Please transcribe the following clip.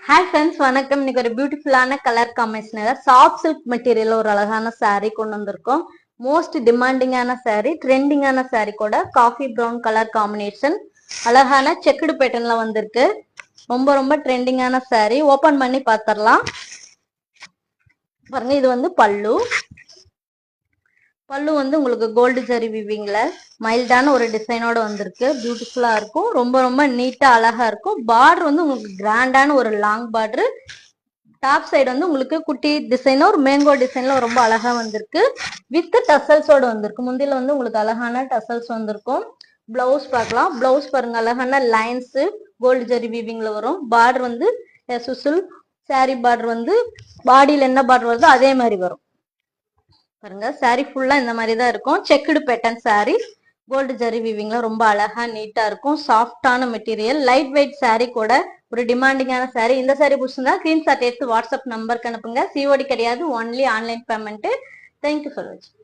Hi friends, வணக்கம். இன்னைக்கு ஒரு பியூட்டிஃபுல்லான கலர் காம்பினேஷன்ல சாஃப்ட் சில்க் மெட்டீரியல் ஒரு அழகான saree கொண்டு வந்திருக்கோம். மோஸ்ட் டிமாண்டிங்கான saree, ட்ரெண்டிங்கான saree கூட காஃபி ப்ரௌன் கலர் காம்பினேஷன் அழகான செக்குடு பேட்டர்ன்ல வந்திருக்கு. ரொம்ப ரொம்ப ட்ரெண்டிங்கான saree. ஓபன் பண்ணி பார்த்துடலாம். பாருங்க, இது வந்து பல்லு. பல்லு வந்து உங்களுக்கு கோல்டு ஜரி வீவிங்ல மைல்டான ஒரு டிசைனோட வந்திருக்கு. பியூட்டிஃபுல்லா இருக்கும். ரொம்ப ரொம்ப நீட்டா அழகா இருக்கும். பார்டர் வந்து உங்களுக்கு கிராண்டான ஒரு லாங் பார்டர். டாப் சைடு வந்து உங்களுக்கு குட்டி டிசைன், ஒரு மேங்கோ டிசைன்ல ரொம்ப அழகா வந்திருக்கு. வித் டசல்ஸோட வந்திருக்கு. முந்தில வந்து உங்களுக்கு அழகான டசல்ஸ் வந்திருக்கும். பிளவுஸ் பார்க்கலாம். பிளவுஸ் பாருங்க, அழகான லைன்ஸ் கோல்டு ஜரி வீவிங்ல வரும். பார்டர் வந்து சுசுல் சாரி பார்டர் வந்து பாடியில என்ன பார்டர் வருதோ அதே மாதிரி வரும். பாருங்க, சாரி ஃபுல்லா இந்த மாதிரி தான் இருக்கும். Checked pattern sari, gold zari வீவிங்ல ரொம்ப அழகா நீட்டா இருக்கும். சாஃப்டான மெட்டீரியல், லைட் வெயிட் சாரி கூட ஒரு டிமாண்டிங்கான சாரி. இந்த சாரி பிடிச்சிருந்தா ஸ்கிரீன்ஷாட் எடுத்து வாட்ஸ்அப் நம்பருக்கு அனுப்புங்க. சிஓடி கிடையாது, only online payment. Thank you for வாட்சிங்.